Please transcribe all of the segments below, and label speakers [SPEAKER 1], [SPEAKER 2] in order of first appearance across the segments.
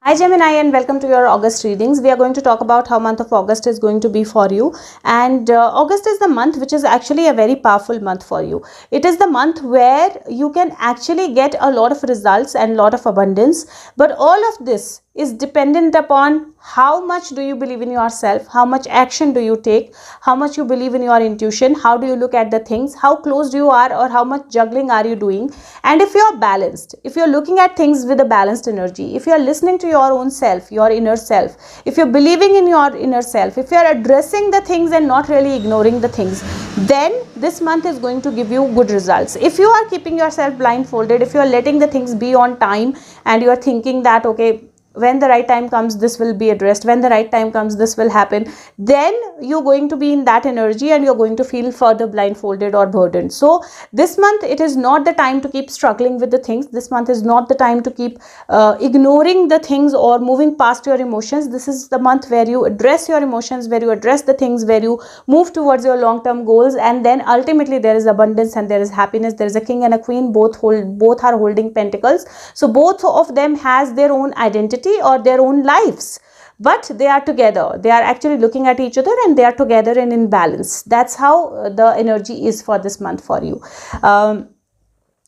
[SPEAKER 1] Hi Gemini and welcome to your August readings. We are going to talk about how month of August is going to be for you, and August is the month which is actually a very powerful month for you. It is the month where you can actually get a lot of results and lot of abundance, but all of this is dependent upon how much do you believe in yourself, how much action do you take, how much you believe in your intuition, how do you look at the things, how close you are, or how much juggling are you doing. And if you are balanced, if you're looking at things with a balanced energy, if you're listening to your own self, your inner self, if you're believing in your inner self, if you're addressing the things and not really ignoring the things, then this month is going to give you good results. If you are keeping yourself blindfolded, if you are letting the things be on time and you are thinking that okay, when the right time comes this will be addressed, when the right time comes this will happen, then you're going to be in that energy and you're going to feel further blindfolded or burdened. So this month it is not the time to keep struggling with the things. This month is not the time to keep ignoring the things or moving past your emotions. This is the month where you address your emotions, where you address the things, where you move towards your long-term goals, and then ultimately there is abundance and there is happiness. There is a king and a queen, both are holding pentacles, so both of them has their own identity or their own lives, but they are together. They are actually looking at each other and they are together and in balance. That's how the energy is for this month for you.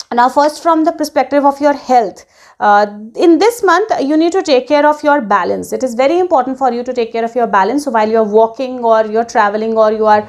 [SPEAKER 1] Now first, from the perspective of your health, in this month you need to take care of your balance. It is very important for you to take care of your balance. So while you're walking or you're traveling or you are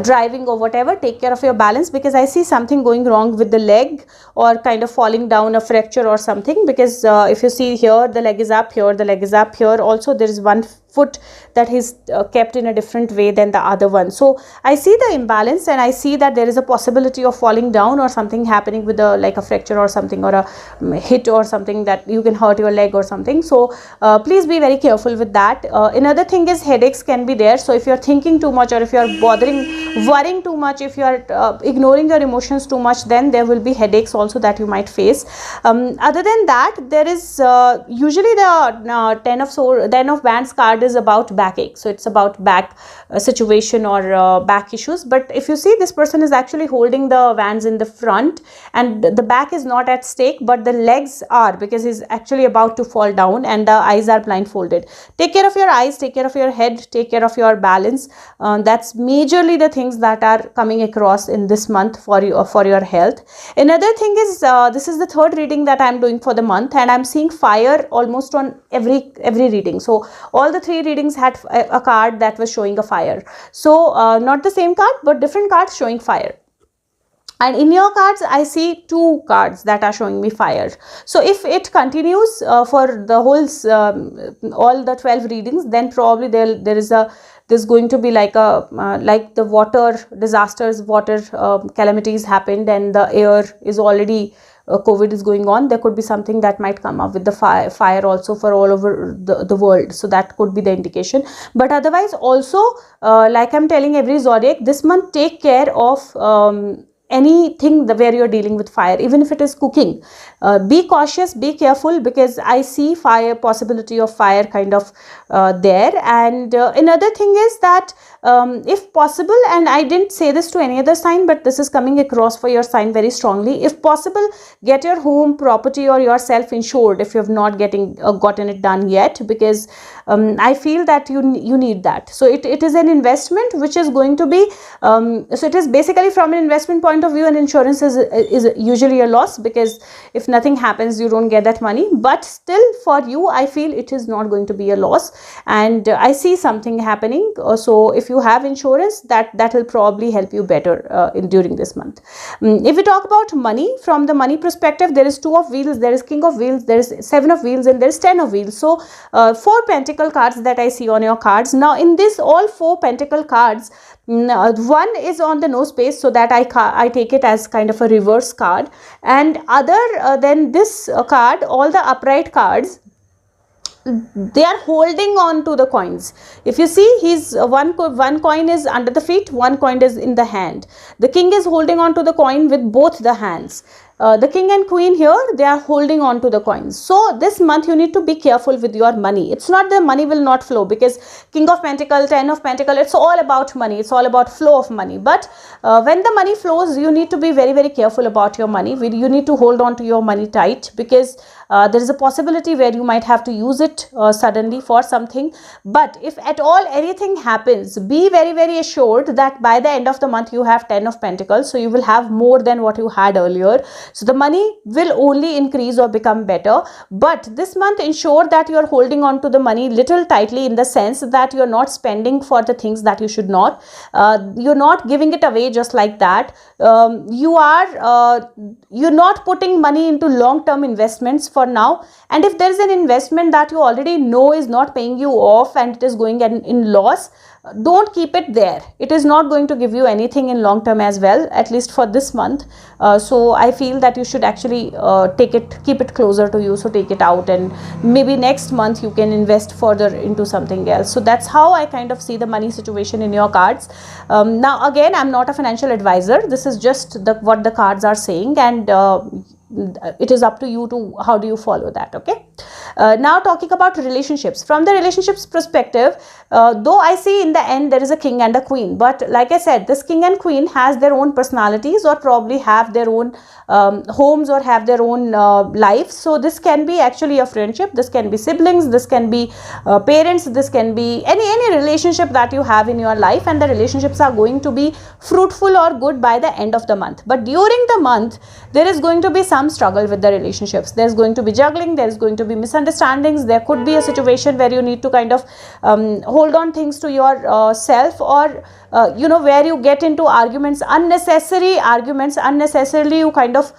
[SPEAKER 1] driving or whatever, take care of your balance, because I see something going wrong with the leg or kind of falling down, a fracture or something, because if you see here, the leg is up, here the leg is up, here also there is one foot that is kept in a different way than the other one. So I see the imbalance and I see that there is a possibility of falling down or something happening with like a fracture or something, or a hit or something that you can hurt your leg or something. So please be very careful with that. Another thing is headaches can be there. So if you're thinking too much, or if you're worrying too much, if you're ignoring your emotions too much, then there will be headaches also that you might face. Other than that, there is usually the ten of wands card is about backache. So it's about back situation or back issues. But if you see, this person is actually holding the wands in the front and the back is not at stake, but the legs are, because he's actually about to fall down and the eyes are blindfolded. Take care of your eyes, take care of your head, take care of your balance. That's majorly the things that are coming across in this month for you, for your health. Another thing is, this is the third reading that I'm doing for the month, and I'm seeing fire almost on every reading. So all the three readings had a card that was showing a fire. So not the same card, but different cards showing fire. And in your cards, I see two cards that are showing me fire. So if it continues for the whole all the 12 readings, then probably there's going to be like the water disasters, water calamities happened, and the air is already COVID is going on. There could be something that might come up with the fire also for all over the world. So that could be the indication. But otherwise also, like I'm telling every zodiac, this month take care of anything where you're dealing with fire, even if it is cooking. Be cautious, be careful, because I see fire, possibility of fire kind of there. And another thing is that if possible, and I didn't say this to any other sign, but this is coming across for your sign very strongly, if possible, get your home, property or yourself insured if you have not gotten it done yet, because I feel that you need that. So it is an investment which is going to be, so it is basically, from an investment point of view, and insurance is usually a loss, because if nothing happens you don't get that money. But still, for you, I feel it is not going to be a loss, and I see something happening. So if you have insurance, that will probably help you better during this month. If we talk about money, from the money perspective, there is 2 of wheels, there is king of wheels, there is 7 of wheels, and there is 10 of wheels. So 4 pentacle cards that I see on your cards. Now in this, all 4 pentacle cards, one is on the no space, so that I take it as kind of a reverse card, and other than this card, all the upright cards, they are holding on to the coins. If you see, he's one coin is under the feet, one coin is in the hand. The king is holding on to the coin with both the hands, the king and queen here, they are holding on to the coins. So this month you need to be careful with your money. It's not the money will not flow, because king of pentacle, 10 of pentacle, it's all about money, it's all about flow of money. But when the money flows, you need to be very, very careful about your money. You need to hold on to your money tight, because there is a possibility where you might have to use it suddenly for something. But if at all anything happens, be very, very assured that by the end of the month you have 10 of pentacles, so you will have more than what you had earlier. So the money will only increase or become better. But this month, ensure that you are holding on to the money little tightly, in the sense that you are not spending for the things that you should not. You're not giving it away just like that. You're not putting money into long-term investments for now. And if there is an investment that you already know is not paying you off and it is going in loss, don't keep it there. It is not going to give you anything in long term as well, at least for this month. So I feel that you should actually keep it closer to you. So take it out, and maybe next month you can invest further into something else. So that's how I kind of see the money situation in your cards. Now again, I'm not a financial advisor. This is just what the cards are saying, and it is up to you to how do you follow that. Okay. Now talking about relationships, from the relationships perspective, though I see in the end there is a king and a queen, but like I said, this king and queen has their own personalities, or probably have their own homes, or have their own lives. So this can be actually a friendship, this can be siblings, this can be parents, this can be any relationship that you have in your life, and the relationships are going to be fruitful or good by the end of the month. But during the month there is going to be some struggle with the relationships. There's going to be juggling, there's going to be misunderstandings, there could be a situation where you need to kind of hold on things to your self, or where you get into unnecessarily you kind of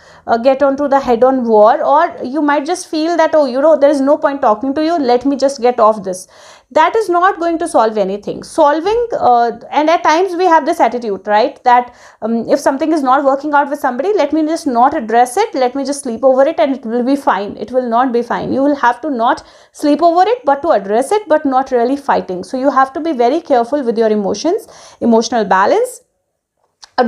[SPEAKER 1] get onto the head-on war, or you might just feel that, oh, there is no point talking to you, let me just get off this. That is not going to solve anything. And at times we have this attitude, right, that if something is not working out with somebody, let me just not address it, let me just sleep over it, and it will be fine. It will not be fine. You will have to not sleep over it, but to address it, but not really fighting. So you have to be very careful with your emotions, emotional balance.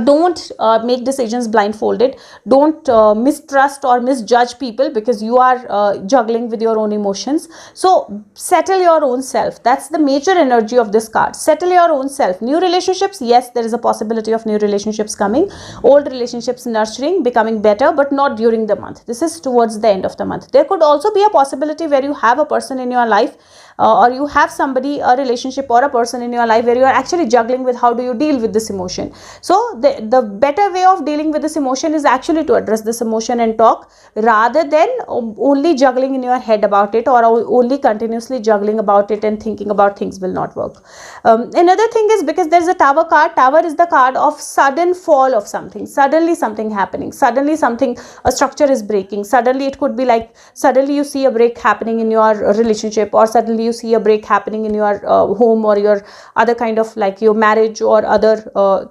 [SPEAKER 1] Don't make decisions blindfolded. Don't mistrust or misjudge people, because you are juggling with your own emotions. So settle your own self. That's the major energy of this card. Settle your own self. New relationships, yes, there is a possibility of new relationships coming. Old relationships nurturing, becoming better, but not during the month. This is towards the end of the month. There could also be a possibility where you have a person in your life, or you have somebody, a relationship or a person in your life, where you are actually juggling with how do you deal with this emotion. So the better way of dealing with this emotion is actually to address this emotion and talk, rather than only juggling in your head about it, or only continuously juggling about it and thinking about things will not work. Another thing is, because there is a Tower card. Tower is the card of sudden fall of something, suddenly something happening, suddenly a structure is breaking. Suddenly it could be like, suddenly you see a break happening in your relationship, or suddenly you see a break happening in your home, or your other kind of like your marriage or other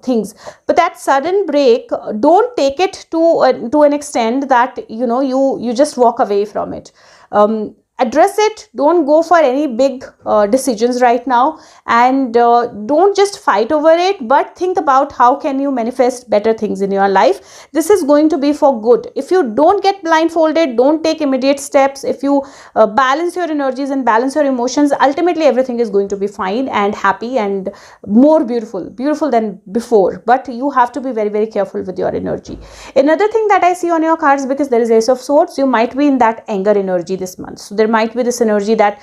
[SPEAKER 1] things. But that sudden break, don't take it to an extent that you just walk away from it. Address it. Don't go for any big decisions right now, and don't just fight over it, but think about how can you manifest better things in your life. This is going to be for good. If you don't get blindfolded, don't take immediate steps, if you balance your energies and balance your emotions, ultimately everything is going to be fine and happy and more beautiful than before. But you have to be very, very careful with your energy. Another thing that I see on your cards, because there is Ace of Swords, you might be in that anger energy this month. So there might be this energy that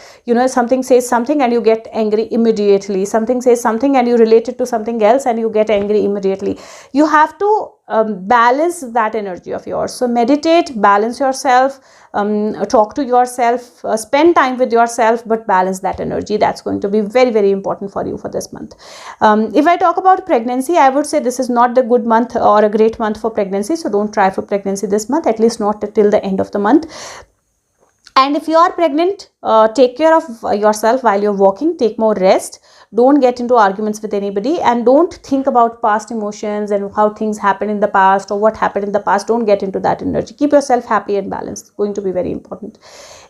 [SPEAKER 1] something says something and you get angry immediately, something says something and you relate it to something else and you get angry immediately. You have to balance that energy of yours. So meditate, balance yourself, talk to yourself, spend time with yourself, but balance that energy. That's going to be very, very important for you for this month. If I talk about pregnancy, I would say this is not the good month or a great month for pregnancy. So don't try for pregnancy this month, at least not till the end of the month. And if you are pregnant, take care of yourself while you're working. Take more rest. Don't get into arguments with anybody, and don't think about past emotions and how things happened in the past or what happened in the past. Don't get into that energy. Keep yourself happy and balanced. It's going to be very important.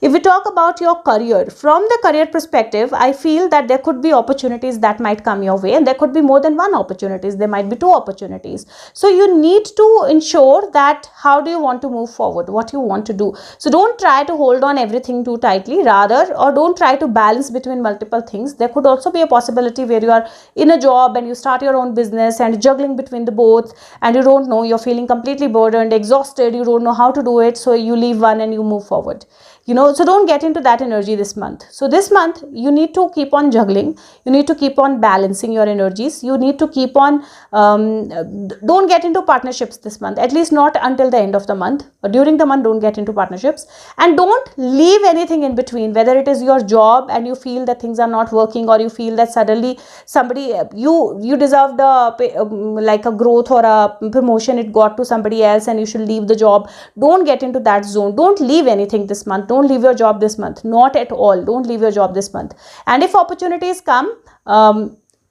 [SPEAKER 1] If we talk about your career, from the career perspective, I feel that there could be opportunities that might come your way, and there could be more than one opportunities. There might be two opportunities. So you need to ensure that how do you want to move forward, what you want to do. So don't try to hold on everything too tightly, rather, or don't try to balance between multiple things. There could also be a possibility where you are in a job and you start your own business and juggling between the both, and you don't know, you're feeling completely burdened, exhausted, you don't know how to do it, so you leave one and you move forward. So don't get into that energy this month. So this month you need to keep on juggling, you need to keep on balancing your energies, you need to keep on don't get into partnerships this month, at least not until the end of the month. During the month, don't get into partnerships, and don't leave anything in between, whether it is your job and you feel that things are not working, or you feel that suddenly somebody, you deserved like a growth or a promotion, it got to somebody else and you should leave the job. Don't get into that zone. Don't leave anything this month. Don't leave your job this month, not at all. Don't leave your job this month. And if opportunities come,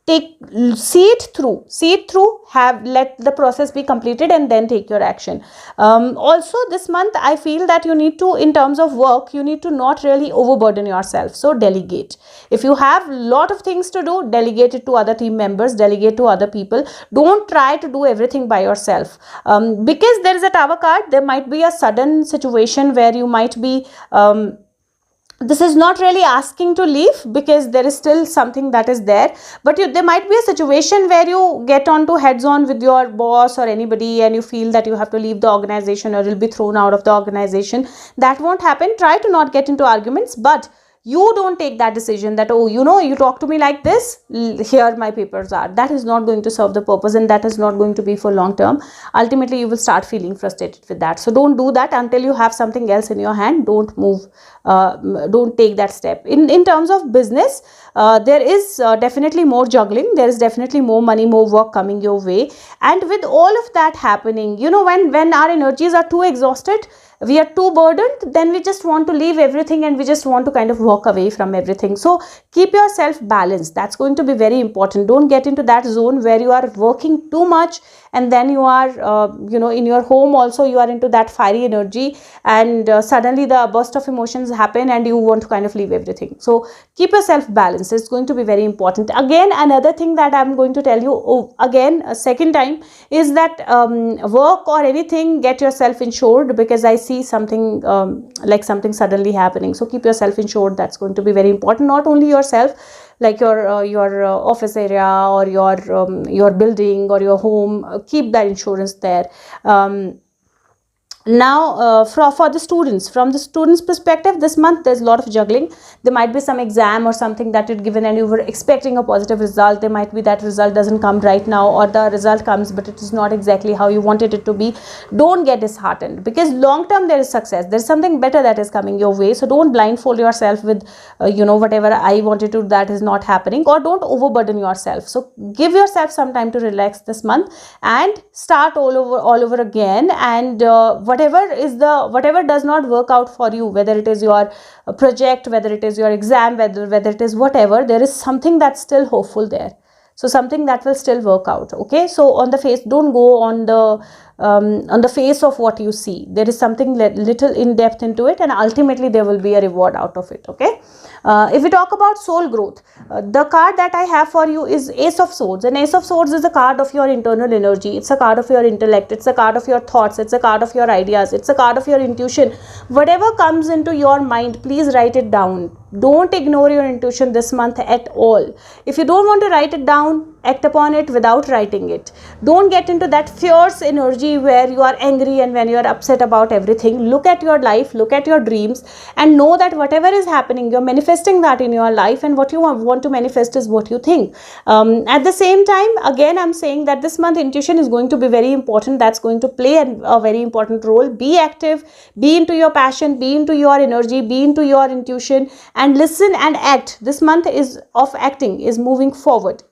[SPEAKER 1] see it through, let the process be completed, and then take your action. Also this month I feel that you need to, in terms of work, you need to not really overburden yourself. So delegate. If you have a lot of things to do, delegate it to other team members, delegate to other people. Don't try to do everything by yourself, because there is a Tower card. There might be a sudden situation where you might be this is not really asking to leave, because there is still something that is there, but there might be a situation where you get onto heads on with your boss or anybody, and you feel that you have to leave the organization or you'll be thrown out of the organization. That won't happen. Try to not get into arguments, but you don't take that decision that, oh, you talk to me like this, here my papers are. That is not going to serve the purpose, and that is not going to be for long term. Ultimately you will start feeling frustrated with that. So don't do that until you have something else in your hand. Don't move, don't take that step. In terms of business, there is definitely more juggling, there is definitely more money, more work coming your way. And with all of that happening, when our energies are too exhausted, we are too burdened, then we just want to leave everything and we just want to kind of walk away from everything. So keep yourself balanced. That's going to be very important. Don't get into that zone where you are working too much, and then you are in your home also you are into that fiery energy, and suddenly the burst of emotions happen and you want to kind of leave everything. So keep yourself balanced. It's going to be very important. Again, another thing that I'm going to tell you again a second time is that work or anything, get yourself insured, because I see something like something suddenly happening. So keep yourself insured. That's going to be very important. Not only yourself, like your office area or your building or your home, keep that insurance there. Now for the students, from the students perspective, this month there's a lot of juggling. There might be some exam or something that you'd given and you were expecting a positive result. There might be that result doesn't come right now, or the result comes but it is not exactly how you wanted it to be. Don't get disheartened, because long term there is success. There's something better that is coming your way. So don't blindfold yourself with whatever I wanted to, that is not happening, or don't overburden yourself. So give yourself some time to relax this month and start all over again. And whatever does not work out for you, whether it is your project, whether it is your exam, whether it is whatever, there is something that's still hopeful there. So something that will still work out. Okay, so on the face, don't go on the face of what you see. There is something little in depth into it, and ultimately there will be a reward out of it. Okay, if we talk about soul growth, the card that I have for you is Ace of Swords. And Ace of Swords is a card of your internal energy. It's a card of your intellect. It's a card of your thoughts. It's a card of your ideas. It's a card of your intuition. Whatever comes into your mind, please write it down. Don't ignore your intuition this month at all. If you don't want to write it down, act upon it without writing it. Don't get into that fierce energy where you are angry and when you are upset about everything. Look at your life, look at your dreams, and know that whatever is happening, you're manifesting that in your life, and what you want to manifest is what you think. At the same time, again, I'm saying that this month intuition is going to be very important. That's going to play a very important role. Be active, be into your passion, be into your energy, be into your intuition, and listen and act. This month is of acting, is moving forward,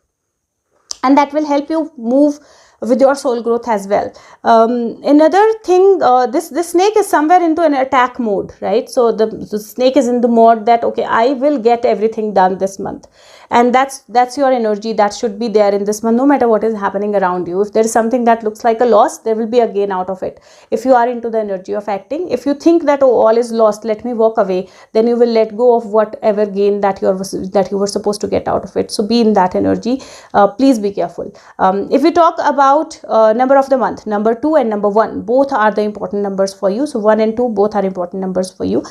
[SPEAKER 1] and that will help you move with your soul growth as well. Another thing, this snake is somewhere into an attack mode, right? So the snake is in the mode that, okay, I will get everything done this month, and that's your energy that should be there in this month, no matter what is happening around you. If there is something that looks like a loss, there will be a gain out of it. If you are into the energy of acting, if you think that, oh, all is lost, let me walk away, then you will let go of whatever gain that you were supposed to get out of it. So be in that energy. Please be careful. If we talk about number of the month, number 2 and number 1, both are the important numbers for you. So 1 and 2 both are important numbers for you.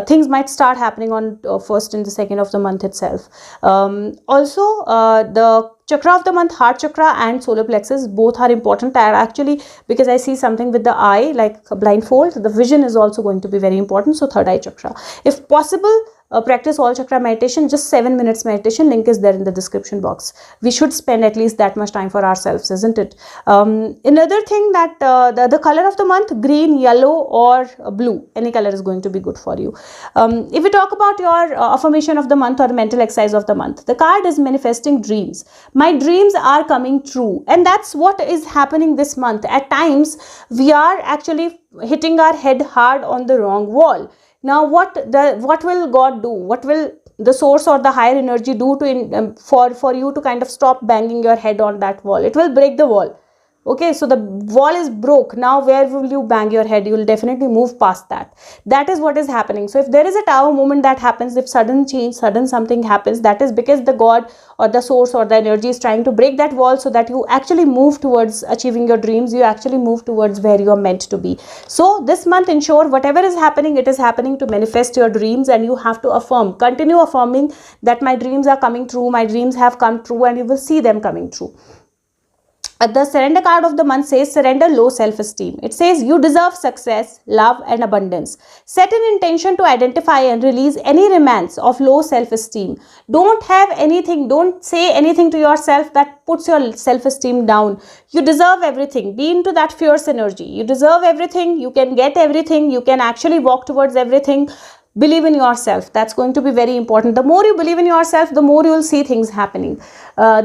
[SPEAKER 1] Things might start happening on 1st and the 2nd of the month itself. Also, the chakra of the month, heart chakra and solar plexus, both are important. And actually, because I see something with the eye, like a blindfold, the vision is also going to be very important. So third eye chakra, if possible, practice all chakra meditation. Just 7 minutes meditation, link is there in the description box. We should spend at least that much time for ourselves, isn't it? Another thing, that the color of the month, green, yellow or blue, any color is going to be good for you. If we talk about your affirmation of the month or mental exercise of the month, the card is manifesting dreams. My dreams are coming true, and that's what is happening this month. At times we are actually hitting our head hard on the wrong wall. Now what will God do? What will the source or the higher energy do to for you to kind of stop banging your head on that wall? It will break the wall. Okay, so the wall is broke. Now where will you bang your head? You will definitely move past that. That is what is happening. So if there is a tower moment that happens, if sudden change, sudden something happens, that is because the God or the source or the energy is trying to break that wall, so that you actually move towards achieving your dreams. You actually move towards where you are meant to be. So this month, ensure whatever is happening, it is happening to manifest your dreams, and you have to affirm, continue affirming that my dreams are coming true, my dreams have come true, and you will see them coming true. The surrender card of the month says surrender low self-esteem. It says you deserve success, love and abundance. Set an intention to identify and release any remnants of low self-esteem. Don't say anything to yourself that puts your self-esteem down. You deserve everything. Be into that fierce energy. You deserve everything. You can get everything. You can actually walk towards everything. Believe in yourself. That's going to be very important. The more you believe in yourself, the more you will see things happening.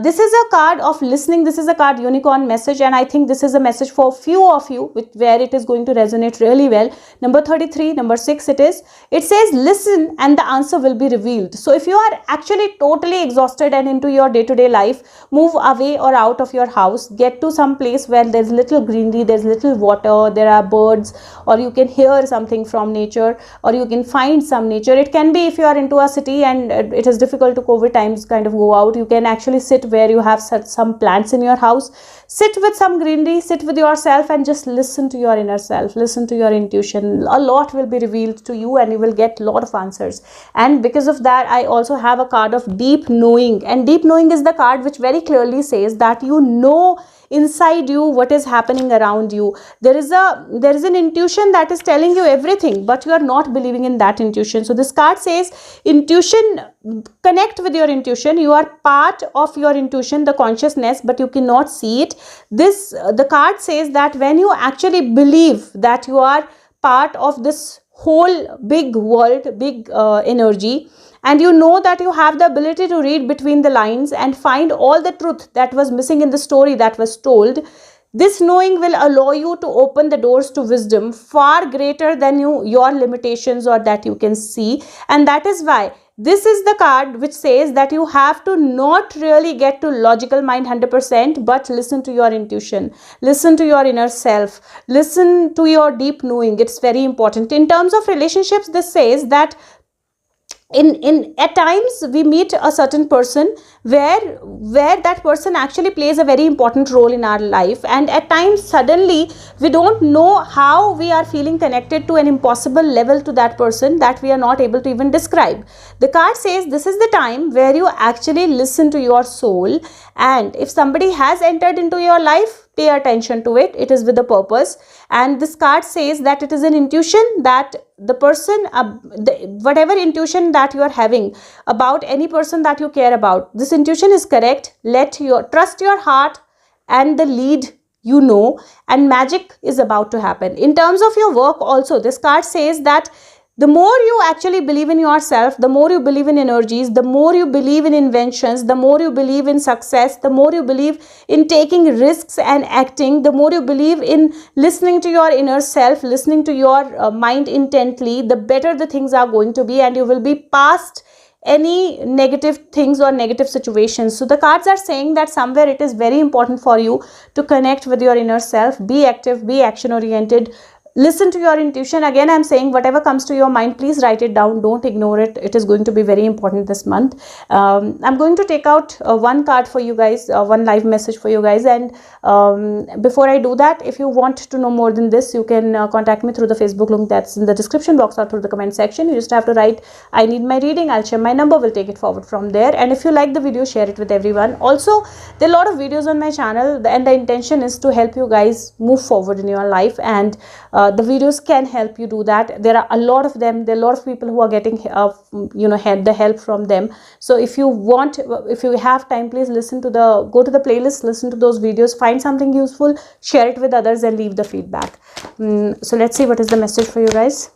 [SPEAKER 1] This is a card of listening. This is a card unicorn message, and I think this is a message for few of you where it is going to resonate really well. Number 33, number 6 it is. It says listen and the answer will be revealed. So if you are actually totally exhausted and into your day-to-day life, move away or out of your house. Get to some place where there's little greenery, there's little water, there are birds, or you can hear something from nature, or you can find some nature. It can be if you are into a city and it is difficult to COVID times kind of go out, you can actually sit where you have some plants in your house. Sit with some greenery, sit with yourself and just listen to your inner self, listen to your intuition. A lot will be revealed to you and you will get a lot of answers. And because of that, I also have a card of deep knowing, and deep knowing is the card which very clearly says that you know inside you what is happening around you. There is an intuition that is telling you everything, but you are not believing in that intuition. So this card says intuition, connect with your intuition. You are part of your intuition, the consciousness, but you cannot see it. The card says that when you actually believe that you are part of this whole big world, big energy, and you know that you have the ability to read between the lines and find all the truth that was missing in the story that was told, this knowing will allow you to open the doors to wisdom far greater than your limitations or that you can see. And that is why this is the card which says that you have to not really get to logical mind 100%, but listen to your intuition, listen to your inner self, listen to your deep knowing. It's very important. In terms of relationships, this says that at times we meet a certain person where that person actually plays a very important role in our life, and at times suddenly we don't know how we are feeling connected to an impossible level to that person that we are not able to even describe. The card says this is the time where you actually listen to your soul, and if somebody has entered into your life, pay attention to it. It is with a purpose. And this card says that it is an intuition that the person, whatever intuition that you are having about any person that you care about, this intuition is correct. Trust your heart and the lead, and magic is about to happen. In terms of your work also, this card says that The more you actually believe in yourself, the more you believe in energies, the more you believe in inventions, the more you believe in success, the more you believe in taking risks and acting, the more you believe in listening to your inner self, listening to your mind intently, the better the things are going to be, and you will be past any negative things or negative situations. So the cards are saying that somewhere it is very important for you to connect with your inner self, be active, be action oriented, listen to your intuition. Again, I'm saying whatever comes to your mind, please write it down, don't ignore it. It is going to be very important this month. I'm going to take out one card for you guys, one live message for you guys, and before I do that, if you want to know more than this, you can contact me through the Facebook link that's in the description box or through the comment section. You just have to write I need my reading, I'll share my number, we'll take it forward from there. And if you like the video, share it with everyone. Also, there are a lot of videos on my channel, and the intention is to help you guys move forward in your life, and the videos can help you do that. There are a lot of them, there are a lot of people who are getting the help from them. So if you want, if you have time, please go to the playlist, listen to those videos, find something useful, share it with others, and leave the feedback. So let's see what is the message for you guys.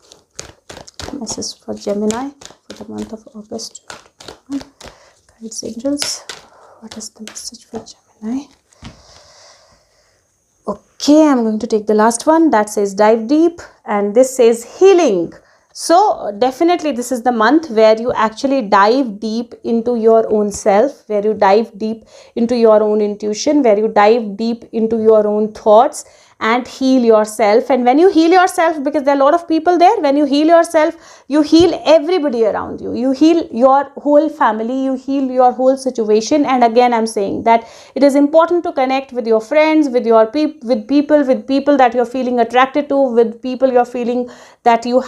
[SPEAKER 1] Message for Gemini for the month of August. Guides, angels, what is the message for Gemini? Okay, I'm going to take the last one that says dive deep, and this says healing. So definitely this is the month where you actually dive deep into your own self, where you dive deep into your own intuition, where you dive deep into your own thoughts and heal yourself. And when you heal yourself, because there are a lot of people there, when you heal yourself, you heal everybody around you, you heal your whole family, you heal your whole situation. And again, I'm saying that it is important to connect with your friends, with your people that you're feeling attracted to, with people you're feeling that you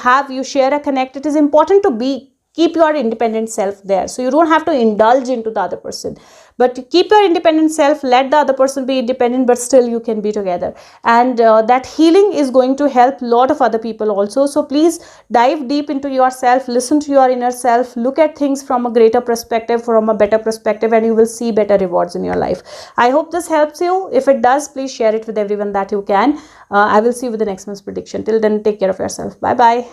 [SPEAKER 1] share a connect. It is important to keep your independent self there, so you don't have to indulge into the other person, but keep your independent self, let the other person be independent, but still you can be together. And that healing is going to help a lot of other people also. So please dive deep into yourself, listen to your inner self, look at things from a greater perspective, from a better perspective, and you will see better rewards in your life. I hope this helps you. If it does, please share it with everyone that you can. I will see you with the next month's prediction. Till then, take care of yourself. Bye bye.